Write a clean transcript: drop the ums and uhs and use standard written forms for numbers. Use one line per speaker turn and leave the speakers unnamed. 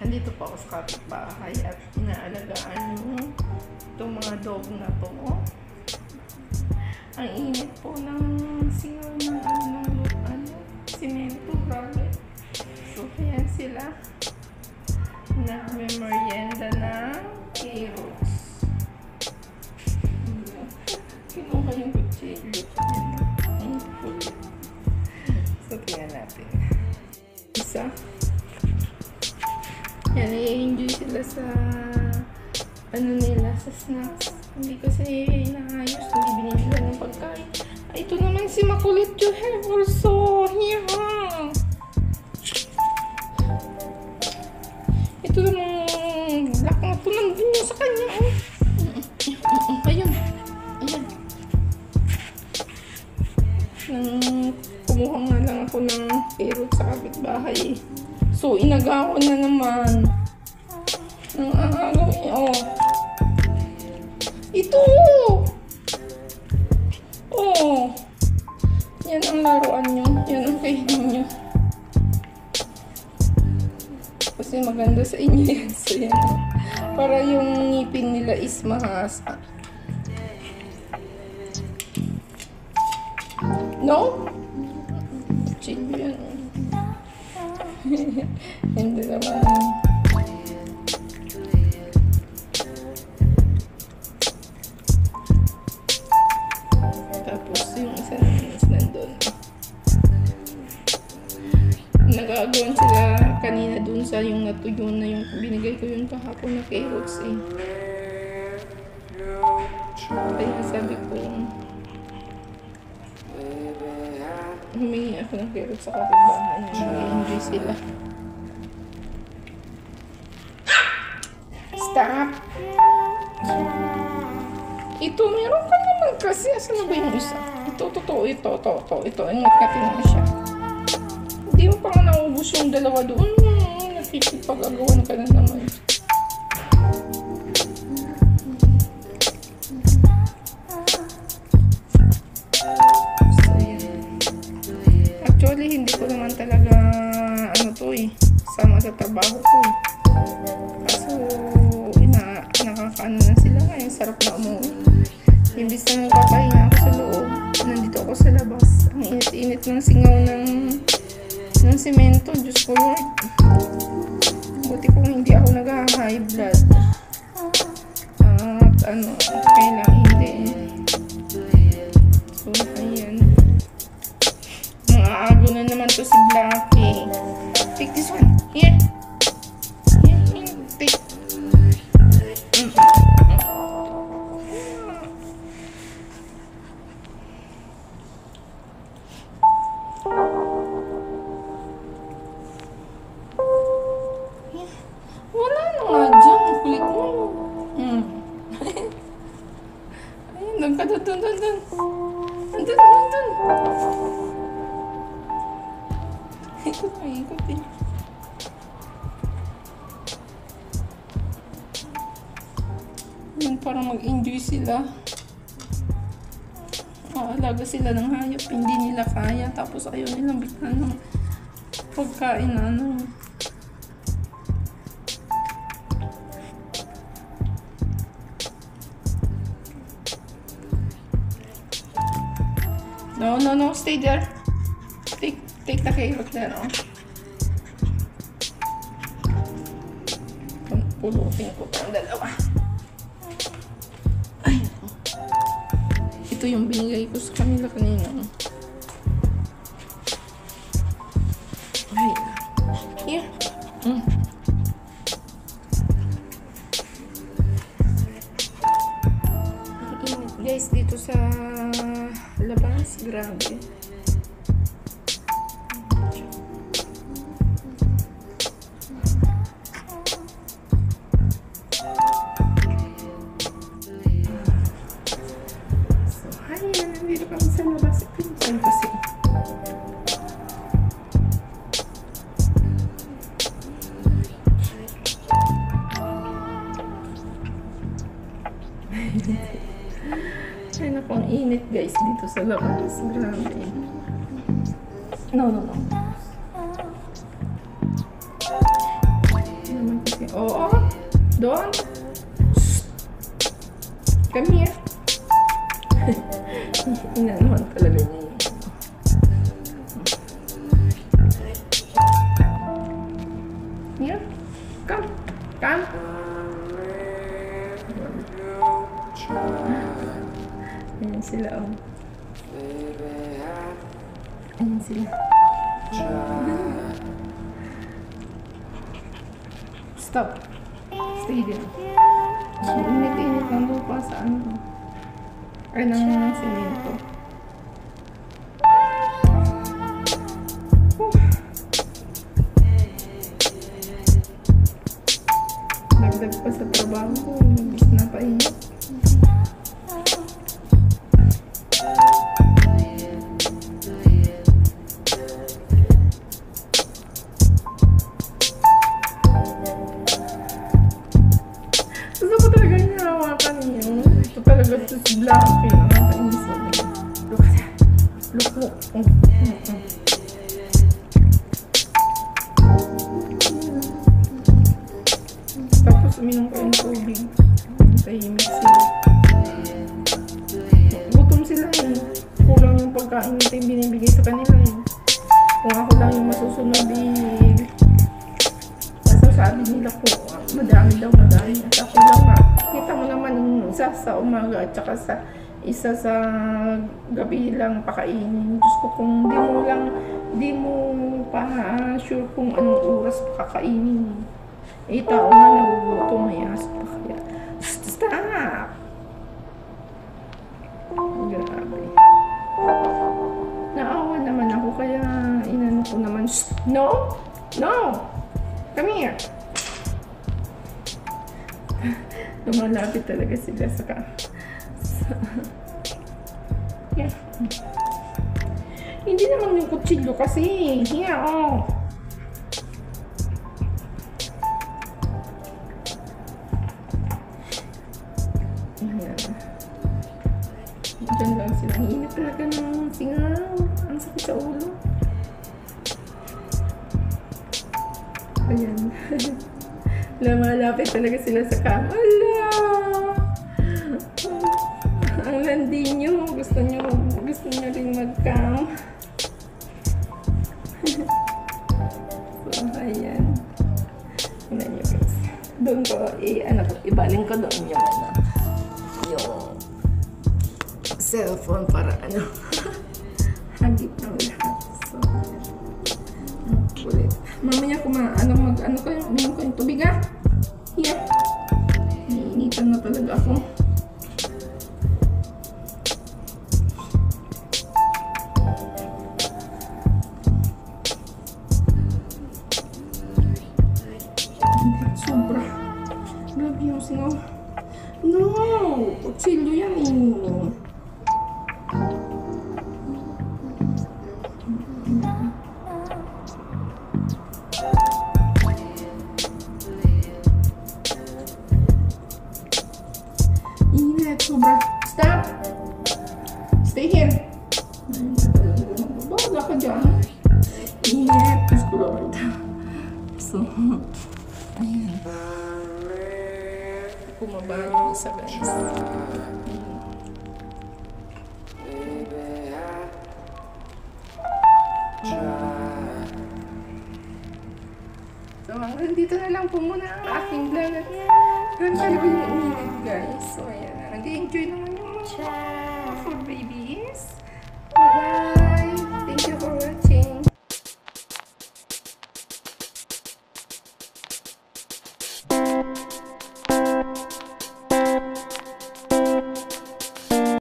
Nandito po ako sa kapitbahay at inaalagaan yung itong mga dog na to. Ang init po ng singaw ng simento, grabe. So, kaya sila nagme-merienda ng carrots. Kinuha yung kutsilyo. So, tingnan natin. Isa. Yan, i-enjoy sila sa nila, sa snacks. Hindi kasi inaayos, hindi binibila ng pagkain. Ay, ito naman si Makulit you have also. Here, ito namang black na ito nandun niya sa kanya. Ayun. Ayan. Kumuha nga lang ako ng carrot sa kapitbahay. So, inagawan na naman. Ang agaw niya. Oh. Ito! Oh! Yan ang laruan nyo. Yan ang kainin nyo. Kasi maganda sa inyo yan. So, yan. Para yung ngipin nila is mahasa. No? Chill yan. Hindi naman. Tapos yung isa naman nandun. Nag-aagawan sila kanina dun sa yung natuyo na yung binigay ko yung kahapon na carrots eh. Kaya sabi ko humingi ako ng carrots sa kapitbahay. Nag-enjoy sila. Stop! Ito, meron ka naman kasi. Asan na ba yung isa? Ito. Ingat-ngatin na siya. Hindi mo pa nga naubos yung dalawa doon. Nakikipag-agawan ka na naman. Actually, hindi ko naman talaga sama sa trabaho ko eh. Kaso, nakakaano na sila ngayon. Sarap na umuwi. Imbis na nagpapahinga ako sa loob, nandito ako sa labas. Ang init-init ng singaw ng simento. Diyos ko Lord. Buti kung hindi ako nag-high blood. At okay lang, hindi. So, ayan. Maago na naman to si Blackie. Take this one. Here. Take. Wala na nga dyan. Ang kulit mo. Ayun, doon ka doon. Nandun. Ikot eh. Yan, para mag-enjoy sila. Aalaga sila ng hayop. Hindi nila kaya. Tapos ayaw nilang bigyan ng pagkain na No, stay there. Take the carrot there, oh. Pulutin ko itong dalawa. Ay, ito yung binigay ko sa kanila kanina. Ay, here. Init guys dito sa labas, grabe. Nandito kami sa labas. Pinsan kasi. Ay naku, ang init guys dito sa labas. Grabe. No. kasi. Oo. Doon. Come here. Ina naman talaga niya. Here. Come. Come. Ayan sila, oh. Ayan sila. Stop. Stay there. Init-init ng lupa sa ano. Ay, ng semento. Nagdag pa sa trabaho ko. Nagis na painit. Gusto ko talaga niya hawakan niyo. Ito talaga ito si Blacky. Nakakainis ako. Look at that. Look. Tapos uminom ko yung tubig. Tahimik sila. Gutom sila eh. Kulang yung pagkain nito yung binibigay sa kanila eh. Kung ako lang yung masusunod eh. Sabi nila ko, madami daw. At ako lang nga. Kita mo naman yung isa sa umaga at saka sa isa sa gabi lang pakainin. Diyos ko, kung di mo pa sure kung anong oras pakakainin. Eh, tao nga nagugutom, may aso pa kaya. Stop! Grabe. Naawa naman ako kaya inano ko naman. No! No! Come here! Lumalapit talaga sila sa yeah. Hindi naman yung kutsilyo kasi. Here, oh. Ayan. Diyan lang sila. Hinip talaga ng singaw. Ang sakit sa ulo. Ayan. Lumalapit talaga sila sa kama. Ala! Ang landi nyo. Gusto nyo rin mag-cam. So, ayan. Tignan nyo guys. Doon ko, ibaling ko doon yung cellphone para hagip ng lahat. So, kulit. Mamaya mag-ano ko yung tubig ha? Here. Niinitan na talaga ako. Sobra. Grabe yung singaw. No! Kutsilyo yan eh. Sobra. Stop! Stay here. Baga ka dyan. Ingat. Diyos ko lang ito. So, ayan. Pumaba yung isa guys. So, hanggang dito na lang po muna ang aking vlog. Ganun talaga yung ulit guys. So, ayan. Nag-enjoy naman yung mga for babies. Bye-bye!